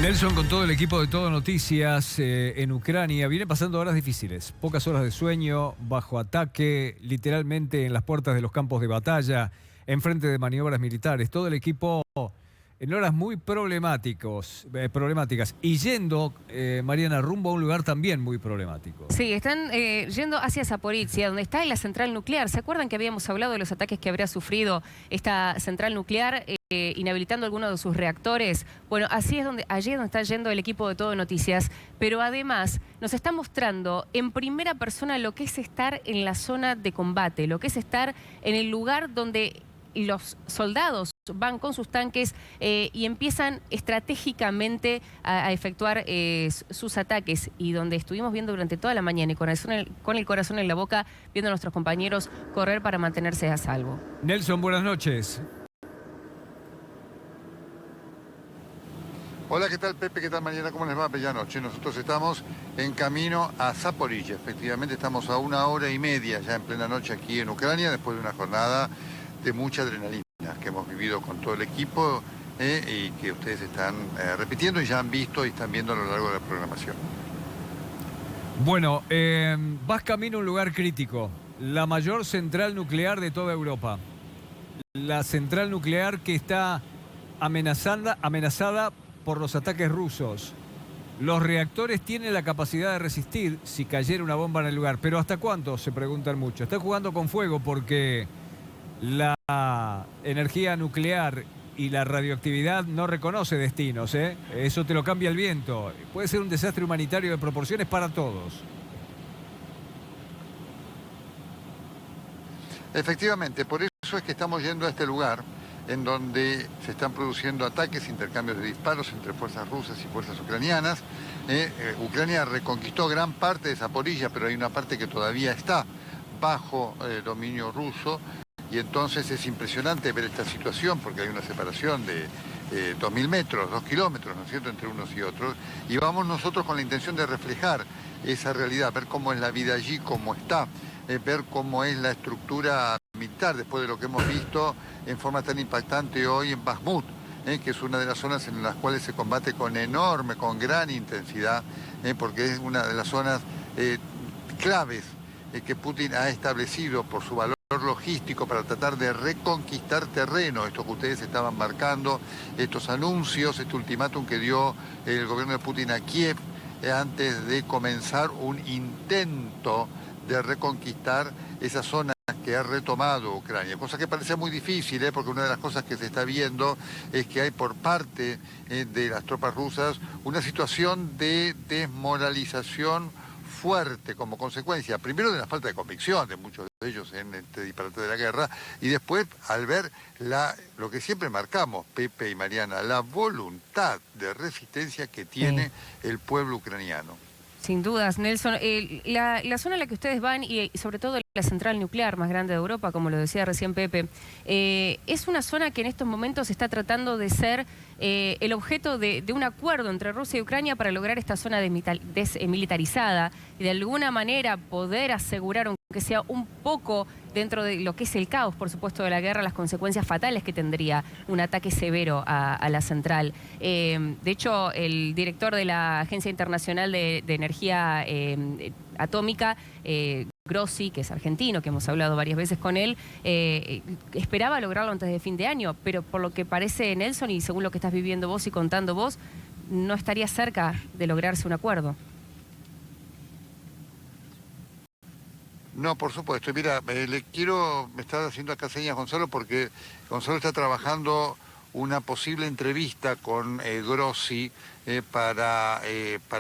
Nelson, con todo el equipo de Todo Noticias en Ucrania, viene pasando horas difíciles, pocas horas de sueño, bajo ataque, literalmente en las puertas de los campos de batalla, enfrente de maniobras militares. Todo el equipo en horas muy problemáticas y yendo, Mariana, rumbo a un lugar también muy problemático. Sí, están yendo hacia Zaporizhia, donde está la central nuclear. ¿Se acuerdan que habíamos hablado de los ataques que habría sufrido esta central nuclear, inhabilitando algunos de sus reactores? Bueno, allí es donde está yendo el equipo de Todo Noticias, pero además nos está mostrando en primera persona lo que es estar en la zona de combate, lo que es estar en el lugar donde los soldados van con sus tanques y empiezan estratégicamente a efectuar sus ataques, y donde estuvimos viendo durante toda la mañana y con el corazón en la boca, viendo a nuestros compañeros correr para mantenerse a salvo. Nelson, buenas noches. Hola, ¿qué tal, Pepe? ¿Qué tal, Mariana? ¿Cómo les va? Bella noche. Nosotros estamos en camino a Zaporizhia. Efectivamente, estamos a 1 hora y media ya en plena noche aquí en Ucrania, después de una jornada de mucha adrenalina que hemos vivido con todo el equipo y que ustedes están repitiendo y ya han visto y están viendo a lo largo de la programación. Bueno, vas camino a un lugar crítico, la mayor central nuclear de toda Europa. La central nuclear que está amenazada por los ataques rusos. Los reactores tienen la capacidad de resistir si cayera una bomba en el lugar. Pero ¿hasta cuánto? Se preguntan mucho. Están jugando con fuego porque la energía nuclear y la radioactividad no reconoce destinos, ¿eh? Eso te lo cambia el viento. Puede ser un desastre humanitario de proporciones para todos. Efectivamente, por eso es que estamos yendo a este lugar en donde se están produciendo ataques, intercambios de disparos entre fuerzas rusas y fuerzas ucranianas. Ucrania reconquistó gran parte de Zaporizhia, pero hay una parte que todavía está bajo dominio ruso. Y entonces es impresionante ver esta situación porque hay una separación de 2.000 metros, 2 kilómetros, ¿no es cierto?, entre unos y otros. Y vamos nosotros con la intención de reflejar esa realidad, ver cómo es la vida allí, cómo está, ver cómo es la estructura militar después de lo que hemos visto en forma tan impactante hoy en Bakhmut, que es una de las zonas en las cuales se combate con gran intensidad, porque es una de las zonas claves que Putin ha establecido por su valor logístico para tratar de reconquistar terreno, esto que ustedes estaban marcando, estos anuncios, este ultimátum que dio el gobierno de Putin a Kiev antes de comenzar un intento de reconquistar esa zona que ha retomado Ucrania, cosa que parece muy difícil, porque una de las cosas que se está viendo es que hay por parte de las tropas rusas una situación de desmoralización fuerte como consecuencia, primero de la falta de convicción de muchos de ellos en este disparate de la guerra, y después al ver lo que siempre marcamos, Pepe y Mariana, la voluntad de resistencia que tiene el pueblo ucraniano. Sin dudas, Nelson. La zona en la que ustedes van, y sobre todo la central nuclear más grande de Europa, como lo decía recién Pepe, es una zona que en estos momentos está tratando de ser el objeto de un acuerdo entre Rusia y Ucrania para lograr esta zona desmilitarizada y de alguna manera poder asegurar, aunque sea un poco dentro de lo que es el caos, por supuesto, de la guerra, las consecuencias fatales que tendría un ataque severo a la central. De hecho, el director de la Agencia Internacional de Energía Atómica, Grossi, que es argentino, que hemos hablado varias veces con él, esperaba lograrlo antes de fin de año, pero por lo que parece, Nelson, y según lo que estás viviendo vos y contando vos, no estaría cerca de lograrse un acuerdo. No, por supuesto. Mira, me está haciendo acá señas Gonzalo, porque Gonzalo está trabajando una posible entrevista con Grossi para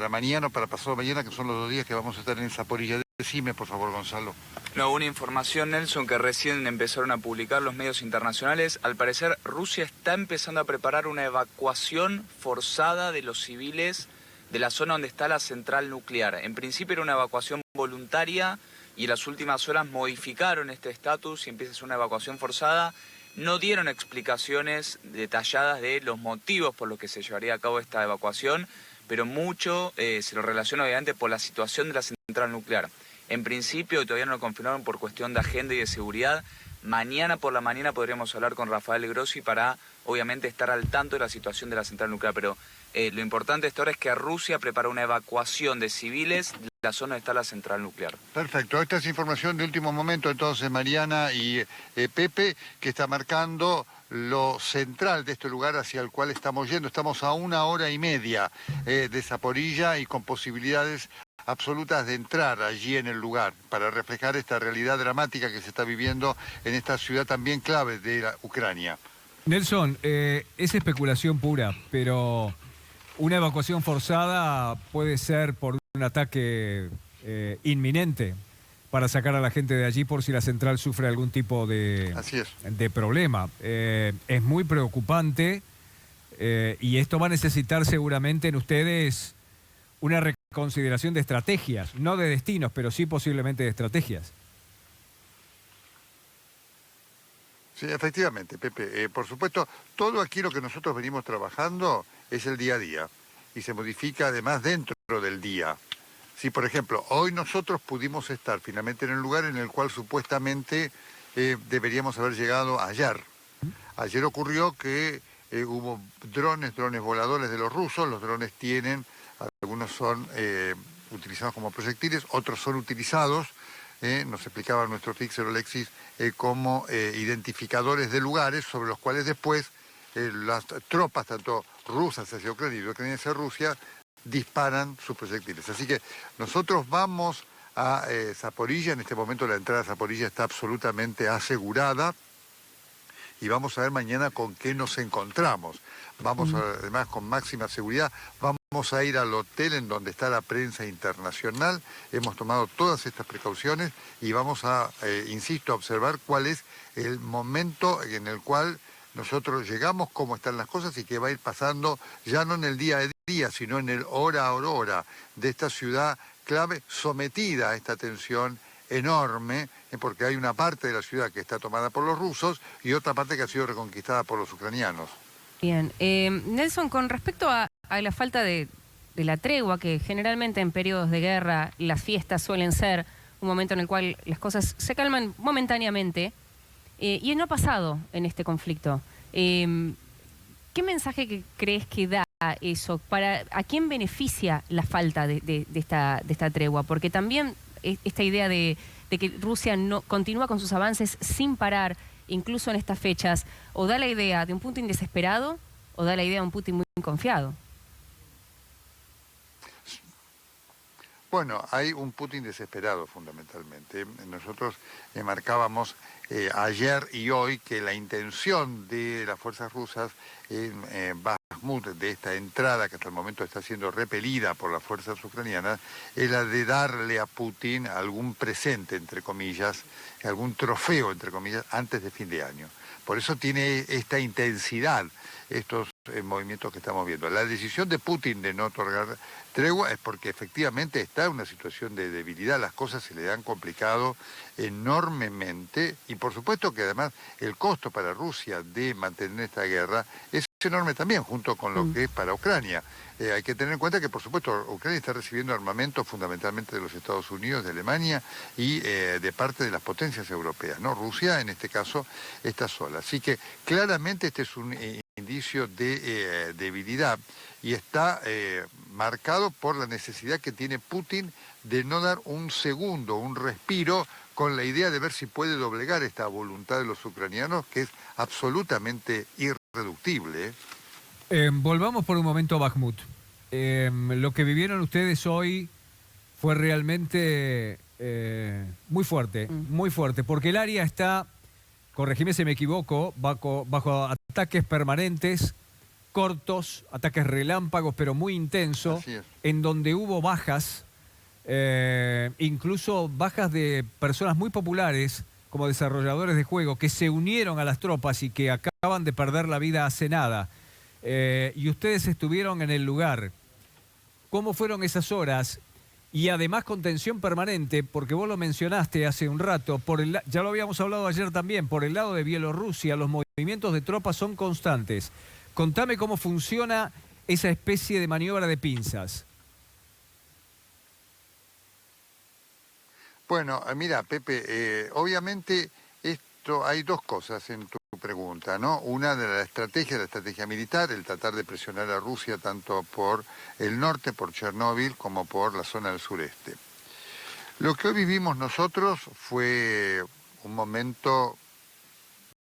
mañana o para pasado mañana, que son los 2 días que vamos a estar en Zaporizhia. Decime, por favor, Gonzalo. No, una información, Nelson, que recién empezaron a publicar los medios internacionales. Al parecer, Rusia está empezando a preparar una evacuación forzada de los civiles de la zona donde está la central nuclear. En principio era una evacuación voluntaria y en las últimas horas modificaron este estatus y empieza a ser una evacuación forzada. No dieron explicaciones detalladas de los motivos por los que se llevaría a cabo esta evacuación, pero mucho se lo relaciona obviamente por la situación de la central nuclear. En principio, y todavía no lo confirmaron por cuestión de agenda y de seguridad, mañana por la mañana podríamos hablar con Rafael Grossi para, obviamente, estar al tanto de la situación de la central nuclear. Pero Lo importante hasta ahora es que Rusia prepara una evacuación de civiles de la zona donde está la central nuclear. Perfecto, esta es información de último momento entonces, Mariana y Pepe, que está marcando lo central de este lugar hacia el cual estamos yendo. Estamos a 1 hora y media de Zaporilla y con posibilidades absolutas de entrar allí en el lugar para reflejar esta realidad dramática que se está viviendo en esta ciudad también clave de Ucrania. Nelson, es especulación pura, pero una evacuación forzada puede ser por un ataque inminente para sacar a la gente de allí por si la central sufre algún tipo de, Así es. de problema. Es muy preocupante y esto va a necesitar seguramente en ustedes una reconsideración de estrategias, no de destinos, pero sí posiblemente de estrategias. Sí, efectivamente, Pepe. Por supuesto, todo aquí lo que nosotros venimos trabajando es el día a día y se modifica además dentro del día. Si, por ejemplo, hoy nosotros pudimos estar finalmente en el lugar en el cual supuestamente deberíamos haber llegado ayer. Ayer ocurrió que hubo drones voladores de los rusos. Los drones tienen, algunos son utilizados como proyectiles, otros son utilizados, nos explicaba nuestro fixer Alexis, como identificadores de lugares sobre los cuales después las tropas, tanto rusas hacia Ucrania y ucranianas hacia Rusia, disparan sus proyectiles. Así que nosotros vamos a Zaporilla. En este momento la entrada a Zaporilla está absolutamente asegurada y vamos a ver mañana con qué nos encontramos. Vamos además con máxima seguridad, vamos a ir al hotel en donde está la prensa internacional. Hemos tomado todas estas precauciones y vamos a, insisto, a observar cuál es el momento en el cual nosotros llegamos, cómo están las cosas y qué va a ir pasando, ya no en el día a día, sino en el hora a hora de esta ciudad clave, sometida a esta tensión enorme, porque hay una parte de la ciudad que está tomada por los rusos y otra parte que ha sido reconquistada por los ucranianos. Bien. Nelson, con respecto a la falta de la tregua, que generalmente en periodos de guerra las fiestas suelen ser un momento en el cual las cosas se calman momentáneamente, y no ha pasado en este conflicto. ¿Qué mensaje crees que da eso? ¿A quién beneficia la falta de esta tregua? Porque también esta idea de que Rusia no continúa con sus avances sin parar, incluso en estas fechas, o da la idea de un Putin desesperado o da la idea de un Putin muy confiado. Bueno, hay un Putin desesperado fundamentalmente. Nosotros marcábamos ayer y hoy que la intención de las fuerzas rusas en Bakhmut, de esta entrada que hasta el momento está siendo repelida por las fuerzas ucranianas, es la de darle a Putin algún presente, entre comillas, algún trofeo, entre comillas, antes de fin de año. Por eso tiene esta intensidad estos movimientos que estamos viendo. La decisión de Putin de no otorgar tregua es porque efectivamente está en una situación de debilidad, las cosas se le han complicado enormemente y por supuesto que además el costo para Rusia de mantener esta guerra es enorme también, junto con lo que es para Ucrania. Hay que tener en cuenta que, por supuesto, Ucrania está recibiendo armamento fundamentalmente de los Estados Unidos, de Alemania y de parte de las potencias europeas, ¿no? Rusia, en este caso, está sola. Así que claramente este es un indicio de debilidad y está marcado por la necesidad que tiene Putin de no dar un segundo, un respiro, con la idea de ver si puede doblegar esta voluntad de los ucranianos, que es absolutamente irreductible. Volvamos por un momento a Bakhmut. Lo que vivieron ustedes hoy fue realmente muy fuerte, porque el área está, corregime si me equivoco, bajo ataques permanentes, cortos, ataques relámpagos, pero muy intensos, en donde hubo bajas, incluso bajas de personas muy populares, como desarrolladores de juego, que se unieron a las tropas y que acaban de perder la vida hace nada. Y ustedes estuvieron en el lugar. ¿Cómo fueron esas horas? Y además con tensión permanente, porque vos lo mencionaste hace un rato, ya lo habíamos hablado ayer también, por el lado de Bielorrusia los movimientos de tropas son constantes. Contame cómo funciona esa especie de maniobra de pinzas. Bueno, mira, Pepe, obviamente hay dos cosas en tu pregunta, ¿no? Una de la estrategia militar, el tratar de presionar a Rusia tanto por el norte, por Chernóbil, como por la zona del sureste. Lo que hoy vivimos nosotros fue un momento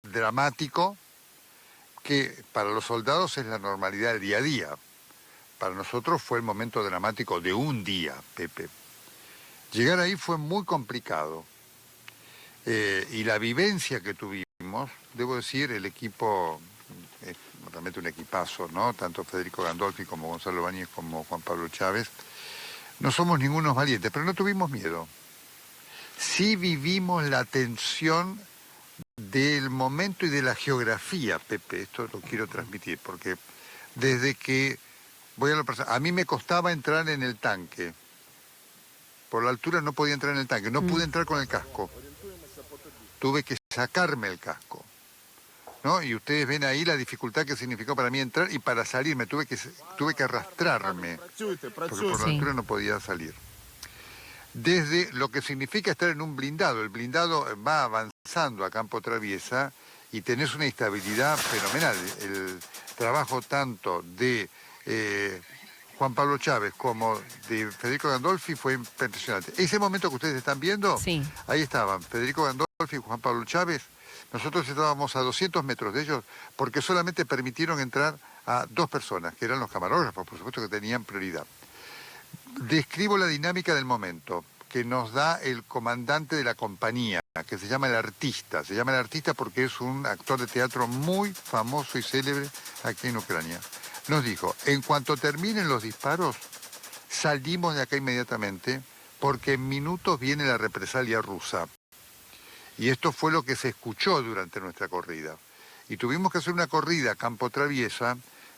dramático que para los soldados es la normalidad del día a día. Para nosotros fue el momento dramático de un día, Pepe. Llegar ahí fue muy complicado. Y la vivencia que tuvimos, debo decir, el equipo es realmente un equipazo, ¿no? Tanto Federico Gandolfi como Gonzalo Báñez como Juan Pablo Chávez. No somos ningunos valientes, pero no tuvimos miedo. Sí vivimos la tensión del momento y de la geografía, Pepe. Esto lo quiero transmitir, porque desde que voy a lo personal, a mí me costaba entrar en el tanque. Por la altura no podía entrar en el tanque, no pude entrar con el casco. Tuve que sacarme el casco, ¿no? Y ustedes ven ahí la dificultad que significó para mí entrar y para salirme. Tuve que arrastrarme, porque por la altura no podía salir. Desde lo que significa estar en un blindado. El blindado va avanzando a campo traviesa y tenés una estabilidad fenomenal. El trabajo tanto de Juan Pablo Chávez como de Federico Gandolfi fue impresionante. Ese momento que ustedes están viendo, Sí. ahí estaban Federico Gandolfi y Juan Pablo Chávez. Nosotros estábamos a 200 metros de ellos porque solamente permitieron entrar a 2 personas, que eran los camarógrafos, por supuesto que tenían prioridad. Describo la dinámica del momento que nos da el comandante de la compañía, que se llama el artista. Se llama el artista porque es un actor de teatro muy famoso y célebre aquí en Ucrania. Nos dijo, en cuanto terminen los disparos, salimos de acá inmediatamente porque en minutos viene la represalia rusa. Y esto fue lo que se escuchó durante nuestra corrida. Y tuvimos que hacer una corrida a campo traviesa,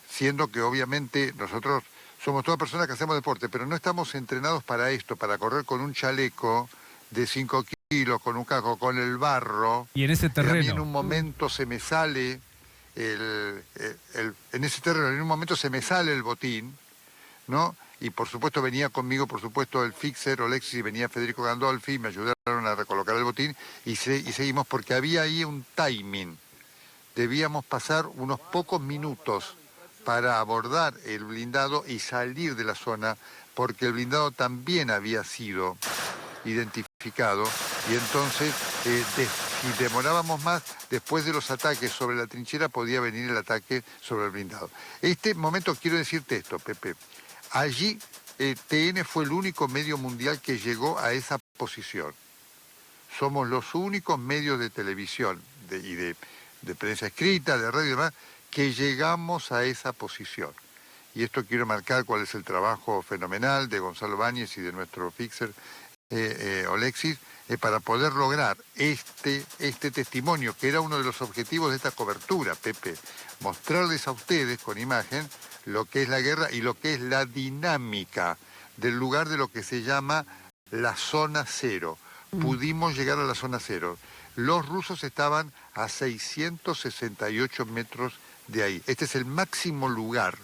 siendo que obviamente nosotros somos todas personas que hacemos deporte, pero no estamos entrenados para esto, para correr con un chaleco de 5 kilos, con un casco, con el barro. Y en ese A mí terreno. en un momento se me sale en ese terreno, en un momento se me sale el botín, ¿no? Y por supuesto venía conmigo, por supuesto, el fixer, Alexis, y venía Federico Gandolfi, me ayudaron a recolocar el botín y seguimos porque había ahí un timing. Debíamos pasar unos pocos minutos para abordar el blindado y salir de la zona, porque el blindado también había sido identificado y entonces si demorábamos más, después de los ataques sobre la trinchera podía venir el ataque sobre el blindado. Este momento quiero decirte esto, Pepe. Allí TN fue el único medio mundial que llegó a esa posición. Somos los únicos medios de televisión y de prensa escrita, de radio y demás, que llegamos a esa posición. Y esto quiero marcar cuál es el trabajo fenomenal de Gonzalo Báñez y de nuestro fixer Alexis, para poder lograr este testimonio, que era uno de los objetivos de esta cobertura, Pepe, mostrarles a ustedes con imagen lo que es la guerra y lo que es la dinámica del lugar de lo que se llama la zona cero. Pudimos llegar a la zona cero. Los rusos estaban a 668 metros de ahí. Este es el máximo lugar.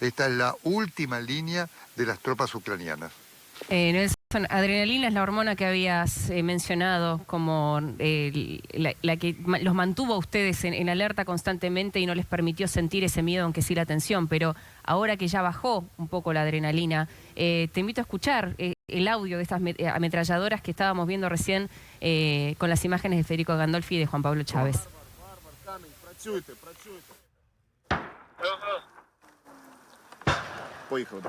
Esta es la última línea de las tropas ucranianas. Nelson, adrenalina es la hormona que habías mencionado como la que los mantuvo a ustedes en alerta constantemente y no les permitió sentir ese miedo, aunque sí la tensión. Pero ahora que ya bajó un poco la adrenalina, te invito a escuchar el audio de estas ametralladoras que estábamos viendo recién con las imágenes de Federico Gandolfi y de Juan Pablo Chávez. Поїхав.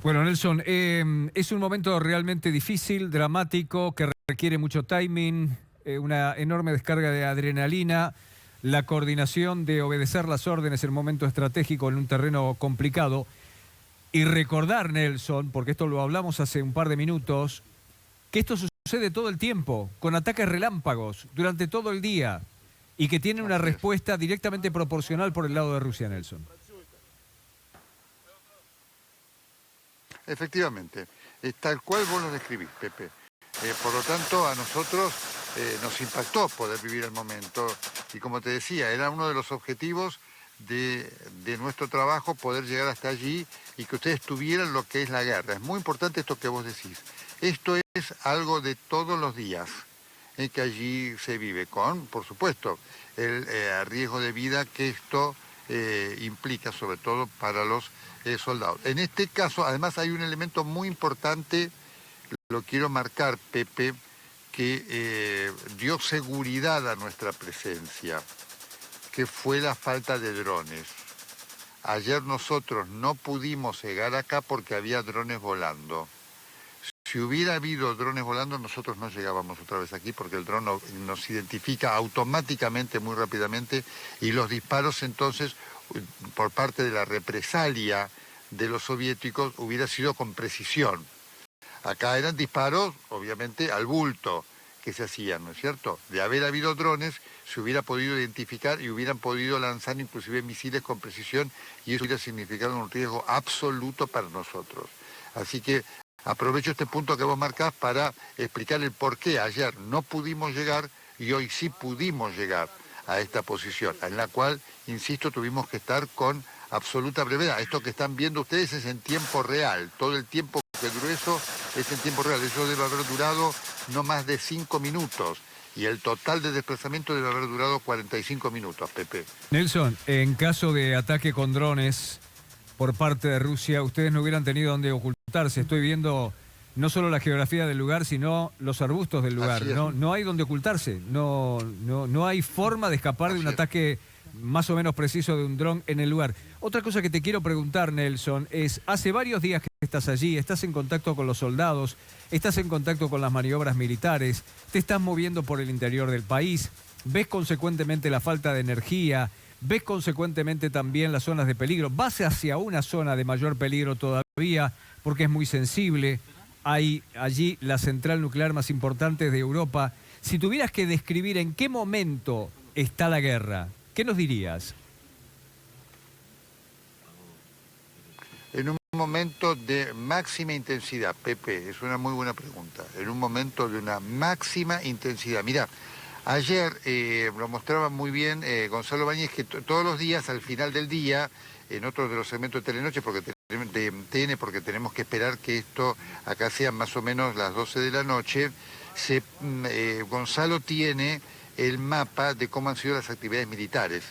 Bueno, Nelson, es un momento realmente difícil, dramático, que requiere mucho timing, una enorme descarga de adrenalina, la coordinación de obedecer las órdenes en un momento estratégico en un terreno complicado. Y recordar, Nelson, porque esto lo hablamos hace un par de minutos, que esto sucede todo el tiempo, con ataques relámpagos, durante todo el día, y que tiene una respuesta directamente proporcional por el lado de Rusia, Nelson. Efectivamente, tal cual vos lo describís, Pepe. Por lo tanto, a nosotros nos impactó poder vivir el momento y como te decía, era uno de los objetivos de nuestro trabajo poder llegar hasta allí y que ustedes tuvieran lo que es la guerra. Es muy importante esto que vos decís. Esto es algo de todos los días que allí se vive con, por supuesto, el riesgo de vida que esto implica, sobre todo para los soldados. En este caso, además, hay un elemento muy importante, lo quiero marcar, Pepe, que dio seguridad a nuestra presencia, que fue la falta de drones. Ayer nosotros no pudimos llegar acá porque había drones volando. Si hubiera habido drones volando, nosotros no llegábamos otra vez aquí porque el dron nos identifica automáticamente, muy rápidamente, y los disparos entonces, por parte de la represalia de los soviéticos, hubiera sido con precisión. Acá eran disparos, obviamente, al bulto que se hacían, ¿no es cierto? De haber habido drones, se hubiera podido identificar y hubieran podido lanzar inclusive misiles con precisión y eso hubiera significado un riesgo absoluto para nosotros. Así que aprovecho este punto que vos marcás para explicar el por qué ayer no pudimos llegar y hoy sí pudimos llegar a esta posición, en la cual, insisto, tuvimos que estar con absoluta brevedad. Esto que están viendo ustedes es en tiempo real, todo el tiempo que duró eso es en tiempo real. Eso debe haber durado no más de 5 minutos y el total de desplazamiento debe haber durado 45 minutos, Pepe. Nelson, en caso de ataque con drones por parte de Rusia, ustedes no hubieran tenido dónde ocultarse. Estoy viendo no solo la geografía del lugar, sino los arbustos del lugar. No hay dónde ocultarse. No hay forma de escapar de un ataque más o menos preciso de un dron en el lugar. Otra cosa que te quiero preguntar, Nelson, es, hace varios días que estás allí, estás en contacto con los soldados, estás en contacto con las maniobras militares, te estás moviendo por el interior del país, ves consecuentemente la falta de energía, ves consecuentemente también las zonas de peligro, vas hacia una zona de mayor peligro todavía porque es muy sensible, hay allí la central nuclear más importante de Europa. Si tuvieras que describir en qué momento está la guerra, ¿qué nos dirías? En un momento de máxima intensidad, Pepe, es una muy buena pregunta. En un momento de una máxima intensidad. Mirá, ayer lo mostraba muy bien Gonzalo Báñez, que todos los días, al final del día, en otro de los segmentos de Telenoche, de TN, porque tenemos que esperar que esto acá sean más o menos las 12 de la noche, Gonzalo tiene el mapa de cómo han sido las actividades militares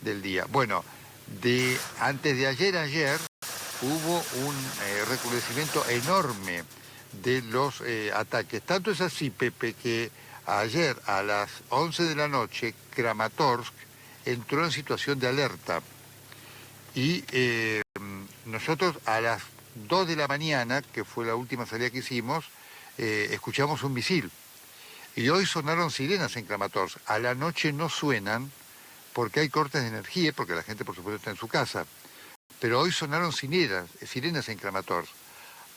del día. Bueno, antes de ayer hubo un recrudecimiento enorme de los ataques. Tanto es así, Pepe, que ayer a las 11 de la noche Kramatorsk entró en situación de alerta y nosotros a las 2 de la mañana, que fue la última salida que hicimos, escuchamos un misil. Y hoy sonaron sirenas en Kramatorsk. A la noche no suenan porque hay cortes de energía, porque la gente por supuesto está en su casa. Pero hoy sonaron sirenas en Kramatorsk.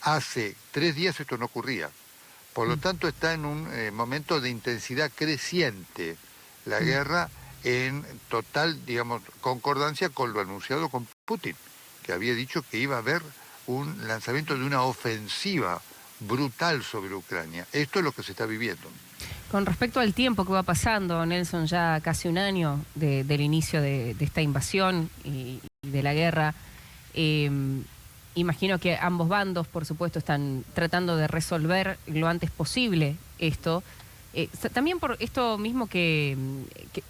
Hace 3 días esto no ocurría. Por lo tanto está en un momento de intensidad creciente la guerra en total, digamos, concordancia con lo anunciado con Putin, que había dicho que iba a haber un lanzamiento de una ofensiva brutal sobre Ucrania. Esto es lo que se está viviendo. Con respecto al tiempo que va pasando, Nelson, ya casi un año del inicio de esta invasión y de la guerra, imagino que ambos bandos, por supuesto, están tratando de resolver lo antes posible esto. También por esto mismo que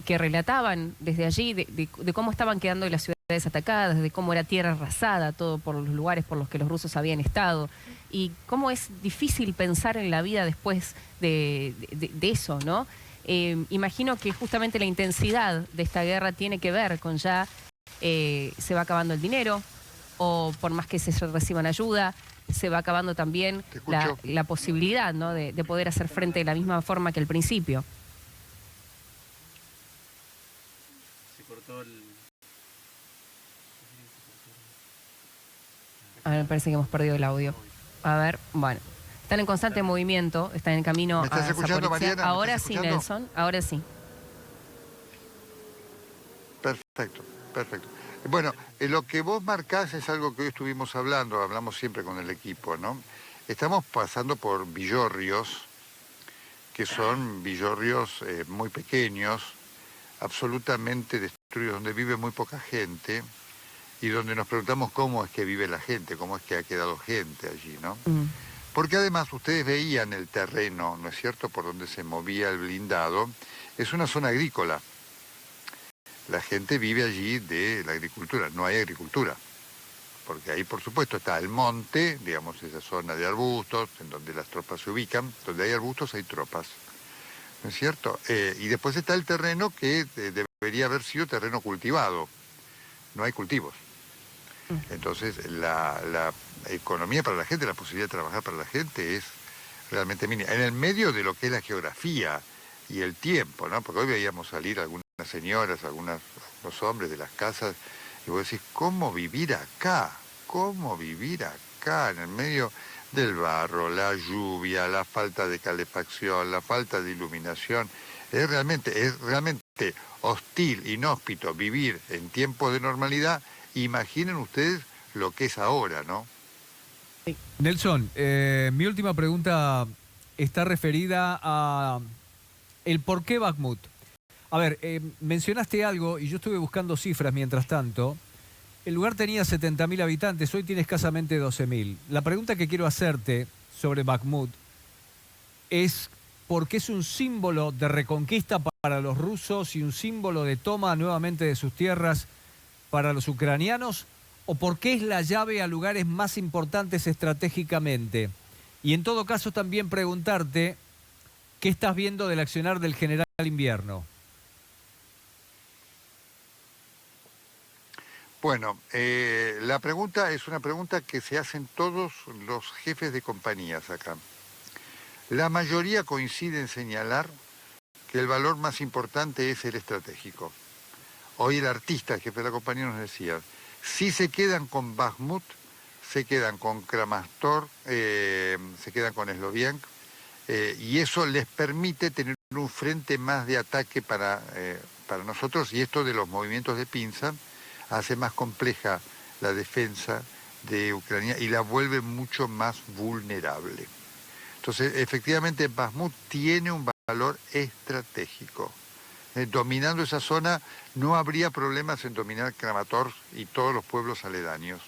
relataban desde allí, de cómo estaban quedando las ciudades atacadas, de cómo era tierra arrasada, todo por los lugares por los que los rusos habían estado, y cómo es difícil pensar en la vida después de eso, ¿no? Imagino que justamente la intensidad de esta guerra tiene que ver con ya se va acabando el dinero, o por más que se reciban ayuda, se va acabando también Te escucho. la posibilidad, ¿no?, de poder hacer frente de la misma forma que al principio. Se cortó el... A ver, me parece que hemos perdido el audio. A ver, bueno. Están en constante movimiento, están en camino ¿Me estás a escuchando, Zaporizhia. Mariana? ¿Me Ahora estás sí, escuchando? Nelson, ahora sí. Perfecto, perfecto. Bueno, lo que vos marcás es algo que hoy estuvimos hablando, hablamos siempre con el equipo, ¿no? Estamos pasando por villorrios, que son villorrios muy pequeños, absolutamente destruidos, donde vive muy poca gente y donde nos preguntamos cómo es que vive la gente, cómo es que ha quedado gente allí, ¿no? Porque además ustedes veían el terreno, ¿no es cierto?, por donde se movía el blindado. Es una zona agrícola. La gente vive allí de la agricultura, no hay agricultura. Porque ahí, por supuesto, está el monte, digamos, esa zona de arbustos, en donde las tropas se ubican. Donde hay arbustos hay tropas, ¿no es cierto? Y después está el terreno que debería haber sido terreno cultivado. No hay cultivos. Entonces, la economía para la gente, la posibilidad de trabajar para la gente es realmente mínima. En el medio de lo que es la geografía y el tiempo, ¿no? Porque hoy veíamos salir algunas señoras, algunos hombres de las casas, y vos decís, ¿cómo vivir acá? ¿Cómo vivir acá? En el medio del barro, la lluvia, la falta de calefacción, la falta de iluminación. Es realmente hostil, inhóspito vivir en tiempos de normalidad. Imaginen ustedes lo que es ahora, ¿no? Nelson, mi última pregunta está referida a el por qué Bakhmut. A ver, mencionaste algo y yo estuve buscando cifras mientras tanto. El lugar tenía 70.000 habitantes, hoy tiene escasamente 12.000. La pregunta que quiero hacerte sobre Bakhmut es por qué es un símbolo de reconquista para los rusos y un símbolo de toma nuevamente de sus tierras para los ucranianos, o por qué es la llave a lugares más importantes estratégicamente. Y en todo caso también preguntarte qué estás viendo del accionar del general Invierno. Bueno, la pregunta es una pregunta que se hacen todos los jefes de compañías acá. La mayoría coincide en señalar que el valor más importante es el estratégico. Hoy el artista, el jefe de la compañía, nos decía, si se quedan con Bakhmut, se quedan con Kramatorsk, se quedan con Sloviansk, y eso les permite tener un frente más de ataque para nosotros, y esto de los movimientos de pinza hace más compleja la defensa de Ucrania y la vuelve mucho más vulnerable. Entonces, efectivamente, Bakhmut tiene un valor estratégico. Dominando esa zona no habría problemas en dominar Kramatorsk y todos los pueblos aledaños.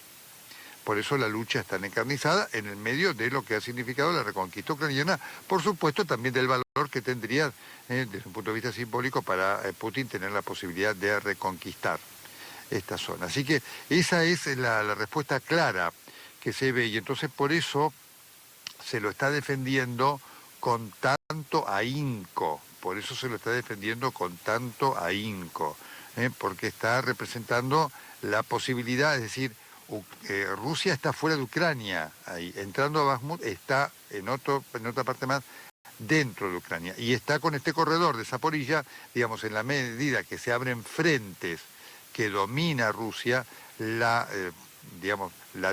Por eso la lucha es tan encarnizada en el medio de lo que ha significado la reconquista ucraniana, por supuesto también del valor que tendría desde un punto de vista simbólico para Putin tener la posibilidad de reconquistar esta zona. Así que esa es la respuesta clara que se ve, y entonces por eso se lo está defendiendo con tanto ahínco. Por eso se lo está defendiendo con tanto ahínco, porque está representando la posibilidad, es decir, Rusia está fuera de Ucrania, ahí, entrando a Bakhmut está en otra parte más dentro de Ucrania, y está con este corredor de Zaporizhia, digamos, en la medida que se abren frentes que domina Rusia, la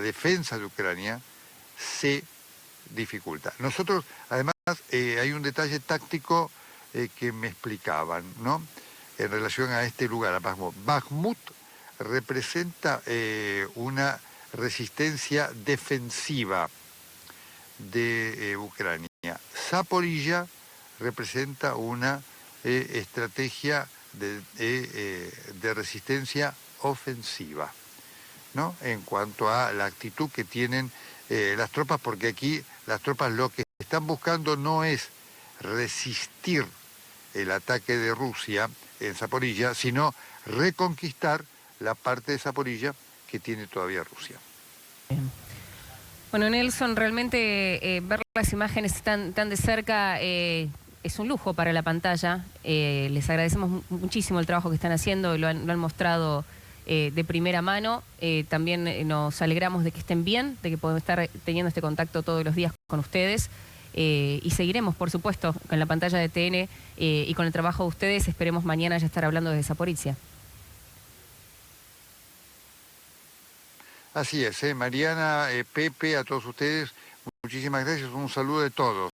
defensa de Ucrania se dificulta. Nosotros, además, hay un detalle táctico que me explicaban, ¿no?, en relación a este lugar, a Bakhmut. Bakhmut representa una resistencia defensiva de Ucrania. Zaporizhia representa una estrategia de resistencia ofensiva, ¿no?, en cuanto a la actitud que tienen las tropas, porque aquí las tropas lo que están buscando no es resistir el ataque de Rusia en Zaporizhia, sino reconquistar la parte de Zaporizhia que tiene todavía Rusia. Bien. Bueno, Nelson, realmente ver las imágenes tan de cerca es un lujo para la pantalla. Les agradecemos muchísimo el trabajo que están haciendo, lo han mostrado de primera mano. También nos alegramos de que estén bien, de que podemos estar teniendo este contacto todos los días con ustedes. Y seguiremos, por supuesto, con la pantalla de TN y con el trabajo de ustedes. Esperemos mañana ya estar hablando desde Zaporizhia. Así es, Mariana, Pepe, a todos ustedes, muchísimas gracias, un saludo de todos.